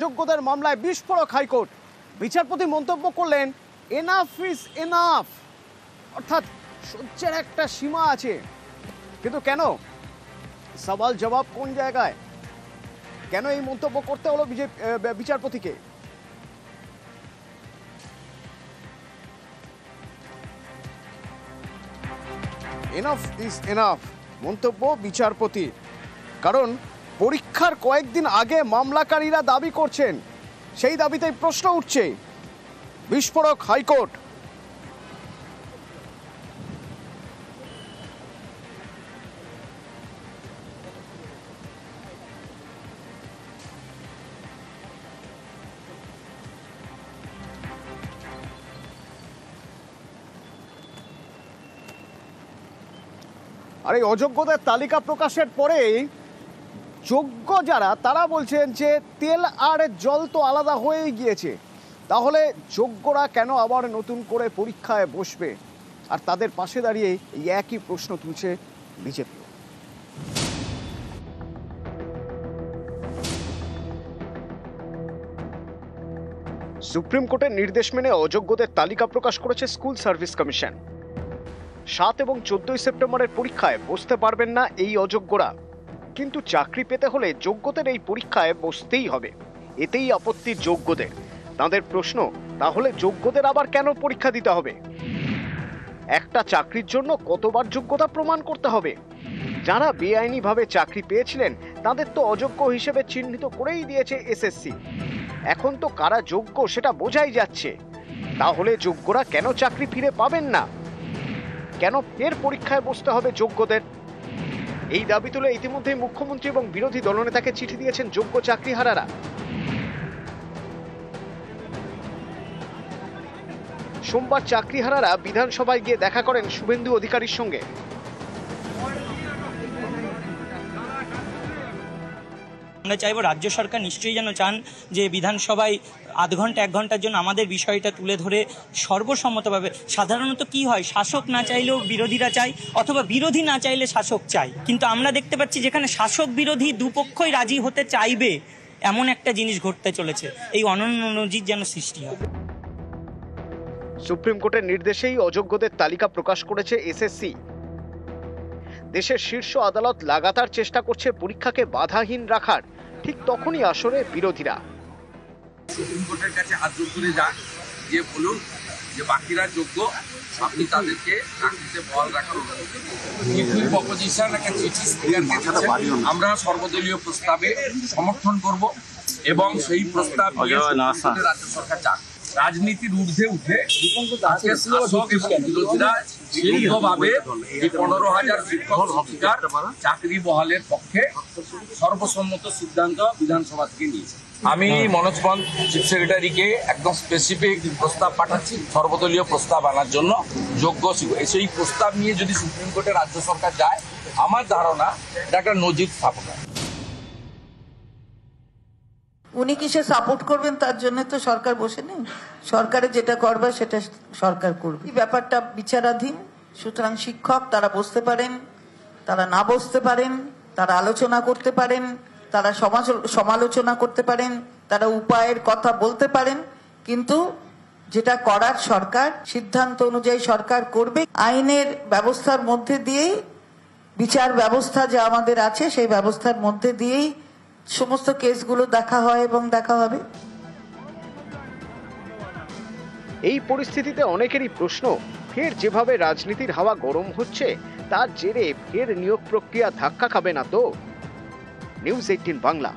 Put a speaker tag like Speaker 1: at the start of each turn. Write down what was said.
Speaker 1: যোগ্যদের মামলায় বিস্ফোরক হাইকোর্ট। বিচারপতি মন্তব্য করলেন এনাফ ইজ এনাফ, অর্থাৎ সহ্যের একটা সীমা আছে। কিন্তু কেন? সওয়াল জবাব কোন জায়গায়? কেন এই মন্তব্য করতে হলো বিচারপতিকে? এনাফ ইজ এনাফ মন্তব্য বিচারপতির। কারণ পরীক্ষার কয়েকদিন আগে মামলাকারীরা দাবি করছেন, সেই দাবিতেই প্রশ্ন উঠছে। বিস্ফোরক হাইকোর্ট। আর এই অযোগ্যদের তালিকা প্রকাশের পরেই যোগ্য যারা তারা বলছেন যে তেল আর জল তো আলাদা হয়েই গিয়েছে, তাহলে যোগ্যরা কেন আবার নতুন করে পরীক্ষায় বসবে? আর তাদের পাশে দাঁড়িয়ে এই একই প্রশ্ন তুলছে বিজেপি। সুপ্রিম কোর্টের নির্দেশ মেনে অযোগ্যদের তালিকা প্রকাশ করেছে স্কুল সার্ভিস কমিশন। 7 এবং 14 সেপ্টেম্বরের পরীক্ষায় বসতে পারবেন না এই অযোগ্যরা, কিন্তু চাকরি পেতে হলে যোগ্যদের এই পরীক্ষায় বসতেই হবে। এতেই আপত্তি যোগ্যদের। তাদের প্রশ্ন, তাহলে যোগ্যদের আবার কেন পরীক্ষা দিতে হবে? একটা চাকরির জন্য কতবার যোগ্যতা প্রমাণ করতে হবে? যারা বেআইনিভাবে চাকরি পেয়েছিলেন তাদের তো অযোগ্য হিসেবে চিহ্নিত করেই দিয়েছে এসএসসি। এখন তো কারা যোগ্য সেটা বোঝাই যাচ্ছে। তাহলে যোগ্যরা কেন চাকরি ফিরে পাবেন না? কেন ফের পরীক্ষায় বসতে হবে যোগ্যদের? এই দাবি তুলে ইতিমধ্যেই মুখ্যমন্ত্রী এবং বিরোধী দলনেতাকে চিঠি দিয়েছেন যোগ্য চাকরিহারারা। সোমবার চাকরিহারারা বিধানসভায় গিয়ে দেখা করেন শুভেন্দু অধিকারীর সঙ্গে।
Speaker 2: আমরা চাইব রাজ্য সরকার নিশ্চয়ই যেন চান যে বিধানসভায় আধ ঘন্টা 1 ঘন্টার জন্য আমাদের বিষয়টা তুলে ধরে সর্বসম্মতভাবে, সাধারণত কি হয়, শাসক না চাইলেও বিরোধীরা চায়, অথবা বিরোধী না চাইলে শাসক চায়, কিন্তু আমরা দেখতে পাচ্ছি যেখানে শাসক বিরোধী দুপক্ষই রাজি হতে চাইবে এমন একটা জিনিস ঘটতে চলেছে। এই অনন্য নজির যেন সৃষ্টি হয়।
Speaker 1: সুপ্রিম কোর্টের নির্দেশেই অযোগ্যদের তালিকা প্রকাশ করেছে এসএসসি। দেশের শীর্ষ আদালত লাগাতার চেষ্টা করছে পরীক্ষাকে বাধাহীন রাখার। ঠিক তখনই আসরে বিরোধীরা
Speaker 3: সুপ্রিম কোর্টের কাছে হাত জোর করে যান, যে বলুন যে বাকিরা যোগ্য, আপনি তাদেরকে চাকরিতে বহাল রাখার অনুমতি দিন। অপোজিশন একটা চিঠি স্পিকারকে দিয়েছেন, আমরা সর্বদলীয় প্রস্তাবে সমর্থন করব এবং সেই প্রস্তাব রাজ্য সরকার চান। রাজনীতির ঊর্ধ্বে উঠে শাসক এবং বিরোধীরা দীর্ঘভাবে 15,000 শিক্ষক শিক্ষিকার চাকরি বহালের পক্ষে সর্বসম্মত সিদ্ধান্ত বিধানসভা থেকে নিয়েছে। আমি মনোজ পন্ত চিফ সেক্রেটারিকে একদম স্পেসিফিক প্রস্তাব পাঠাচ্ছি সর্বদলীয় প্রস্তাব আনার জন্য। যোগ্য সেই প্রস্তাব নিয়ে যদি সুপ্রিম কোর্টে রাজ্য সরকার যায়, আমার ধারণা এটা একটা নজির স্থাপন হয়।
Speaker 4: উনি কিসে সাপোর্ট করবেন তার জন্য তো সরকার বসে নেই। সরকারে যেটা করবে সেটা সরকার করবে। এই ব্যাপারটা বিচারাধীন। সুতরাং শিক্ষক তারা বসতে পারেন, তারা না বসতে পারেন, তারা আলোচনা করতে পারেন, তারা সমালোচনা করতে পারেন, তারা উপায়ের কথা বলতে পারেন, কিন্তু যেটা করার সরকার সিদ্ধান্ত অনুযায়ী সরকার করবে। আইনের ব্যবস্থার মধ্যে দিয়েই, বিচার ব্যবস্থা যা আমাদের আছে সেই ব্যবস্থার মধ্যে দিয়েই সমস্ত কেসগুলো দেখা হয় এবং দেখা হবে।
Speaker 1: এই পরিস্থিতিতে অনেকেরই প্রশ্ন, ফের যেভাবে রাজনীতির হাওয়া গরম হচ্ছে তার জেরে ফের নিয়োগ প্রক্রিয়া ধাক্কা খাবে না তো? নিউজ 18 বাংলা।